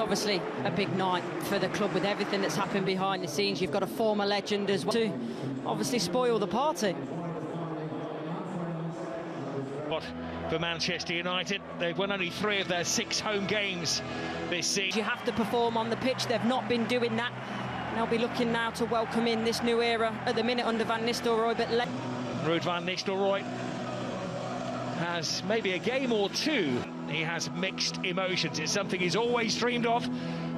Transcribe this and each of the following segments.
obviously a big night for the club with everything that's happened behind the scenes. You've got a former legend as well to obviously spoil the party. But for Manchester United, they've won only 3 of their 6 home games this season. You have to perform on the pitch. They've not been doing that. They'll be looking now to welcome in this new era at the minute under Van Nistelrooy. But Ruud van Nistelrooy has maybe a game or two. He has mixed emotions. It's something he's always dreamed of.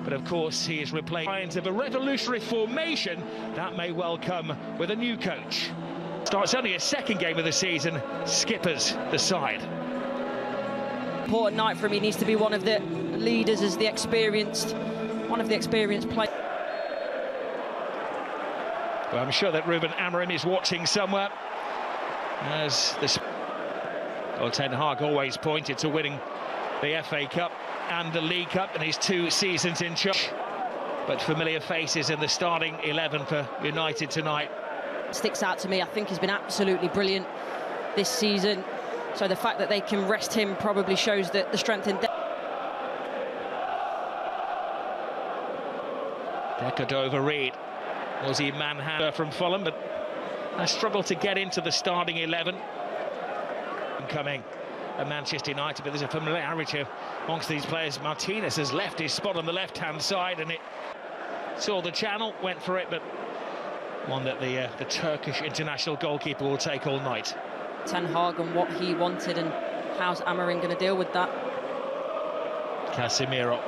But of course, he is replaced of a revolutionary formation that may well come with a new coach. Starts only a 2nd game of the season, skippers the side. Important night for him. He needs to be one of the leaders as one of the experienced players. Well, I'm sure that Ruben Amorim is watching somewhere. As this, well, Ten Hag always pointed to winning the FA Cup and the League Cup in his 2 seasons in charge. But familiar faces in the starting 11 for United tonight. Sticks out to me. I think he's been absolutely brilliant this season. So the fact that they can rest him probably shows that the strength and depth. Decordova-Reid. Was he manhandler from Fulham, but has struggled to get into the starting 11. Coming at Manchester United, but there's a familiarity amongst these players. Martinez has left his spot on the left-hand side, and it saw the channel, went for it, but one that the Turkish international goalkeeper will take all night. Ten Hag and what he wanted, and how's Amorim going to deal with that? Casemiro.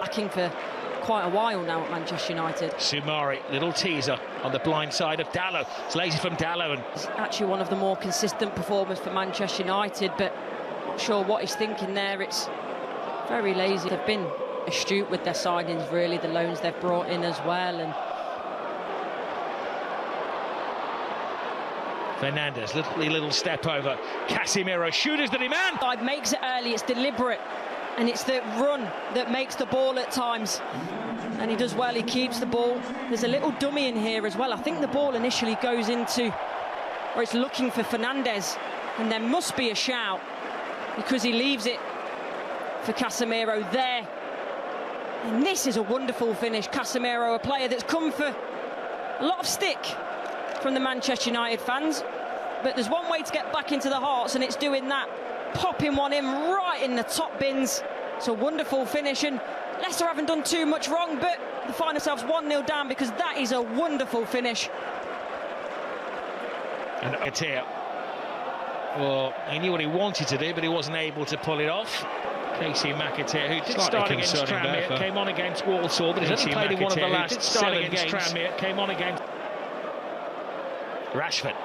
Lacking for quite a while now at Manchester United. Soumare, little teaser on the blind side of Dalot. It's lazy from Dalot. And it's actually one of the more consistent performers for Manchester United, but not sure what he's thinking there. It's very lazy. They've been astute with their signings, really, the loans they've brought in as well. And Fernandes, little step over. Casemiro, shooters the demand. Side makes it early, it's deliberate. And it's the run that makes the ball at times. And he does well, he keeps the ball. There's a little dummy in here as well. I think the ball initially goes into, or it's looking for Fernandes. And there must be a shout because he leaves it for Casemiro there. And this is a wonderful finish. Casemiro, a player that's come for a lot of stick from the Manchester United fans. But there's one way to get back into the hearts, and it's doing that. Popping one in right in the top bins. It's a wonderful finish, and Leicester haven't done too much wrong, but they find themselves 1-0 down because that is a wonderful finish. And Katia, well, he knew what he wanted to do, but he wasn't able to pull it off. Casey McAteer, who did start against Tranmere, came on against Walsall, but he's only played in one of the last 7 games. Tranmere came on against Rashford.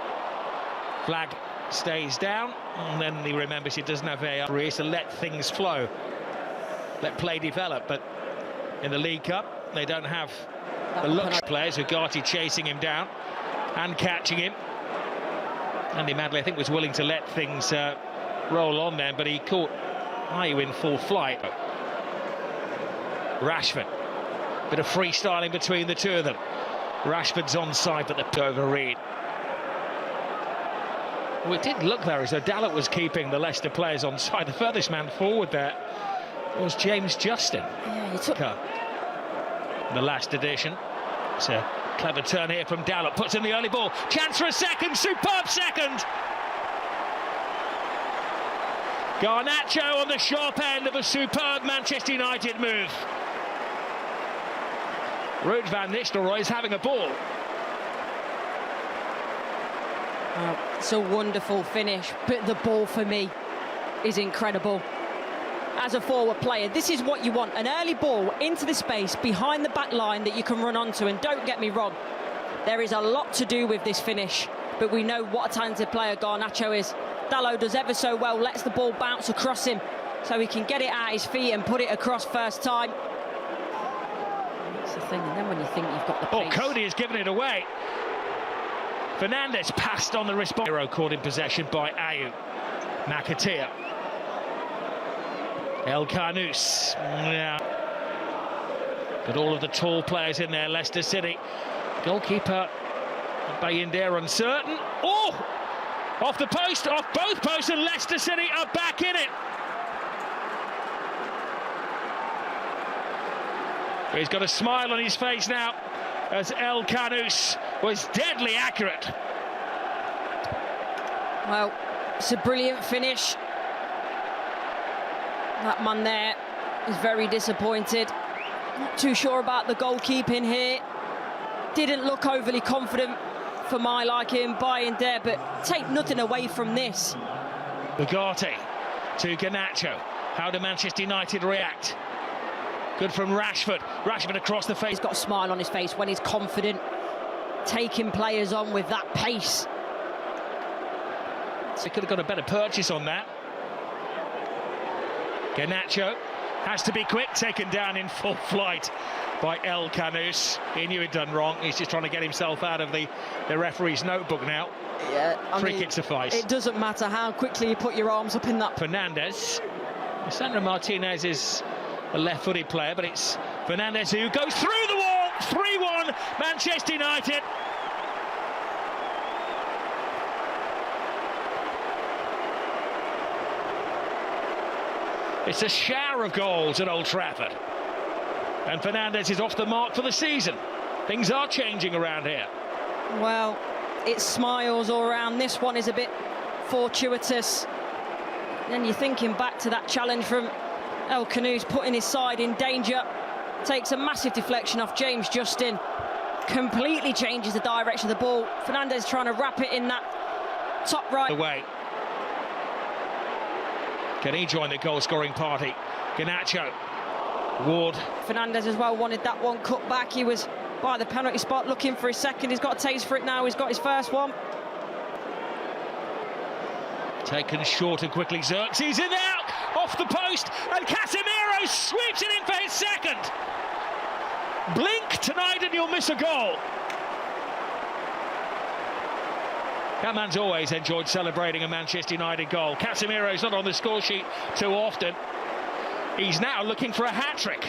Flag stays down, and then he remembers he doesn't have VAR to let things flow, let play develop. But in the League Cup, they don't have the luxury players. Ugarte chasing him down and catching him. Andy Madley, I think, was willing to let things roll on then, but he caught Ayew in full flight. Rashford, bit of freestyling between the two of them. Rashford's onside, but the over-read. Well, it did look there as though Dalot was keeping the Leicester players on side. The furthest man forward there was James Justin. Yeah, he took the last edition. It's a clever turn here from Dalot. Puts in the early ball. Chance for a second. Superb second. Garnacho on the sharp end of a superb Manchester United move. Ruud van Nistelrooy is having a ball. Oh, it's a wonderful finish, but the ball for me is incredible. As a forward player, this is what you want, an early ball into the space behind the back line that you can run onto. And don't get me wrong, there is a lot to do with this finish, but we know what a talented player Garnacho is. Dalot does ever so well, lets the ball bounce across him so he can get it at his feet and put it across first time. That's the thing, and then when you think you've got the pace. Oh, Cody has given it away. Fernandes passed on the response. Caught in possession by Ayew. McAteer. El Carnous. Yeah. But all of the tall players in there, Leicester City. Goalkeeper Bayindir uncertain. Oh! Off the post, off both posts, and Leicester City are back in it. He's got a smile on his face now, as El Canous was deadly accurate. Well, it's a brilliant finish. That man there is very disappointed. Not too sure about the goalkeeping here. Didn't look overly confident for my liking, buying there, but take nothing away from this. Bugatti to Garnacho. How do Manchester United react? Good from Rashford. Rashford across the face. He's got a smile on his face when he's confident, taking players on with that pace. He could have got a better purchase on that. Garnacho has to be quick, taken down in full flight by El Canous. He knew he'd done wrong. He's just trying to get himself out of the referee's notebook now. Yeah, free kick suffice. It doesn't matter how quickly you put your arms up in that. Fernandes. Sandro Martinez is a left-footed player, but it's Fernandes who goes through the wall. 3-1 Manchester United. It's a shower of goals at Old Trafford. And Fernandes is off the mark for the season. Things are changing around here. Well, it's smiles all around. This one is a bit fortuitous. Then you're thinking back to that challenge from El Canous, putting his side in danger. Takes a massive deflection off James Justin. Completely changes the direction of the ball. Fernandes trying to wrap it in that top right. Away. Can he join the goal-scoring party? Garnacho. Ward. Fernandes as well wanted that one cut back. He was by the penalty spot looking for his second. He's got a taste for it now. He's got his first one. Taken short and quickly. Xerxes in there, off the post, and Casemiro sweeps it in for his second. Blink tonight and you'll miss a goal. That man's always enjoyed celebrating a Manchester United goal. Casemiro's not on the score sheet too often. He's now looking for a hat-trick.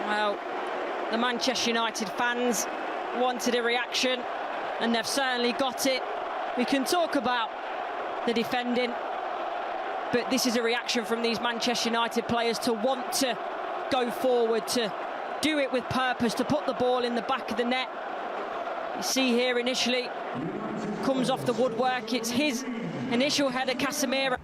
Well, the Manchester United fans wanted a reaction, and they've certainly got it. We can talk about the defending, but this is a reaction from these Manchester United players to want to go forward, to do it with purpose, to put the ball in the back of the net. You see here initially, comes off the woodwork, it's his initial header, Casemiro.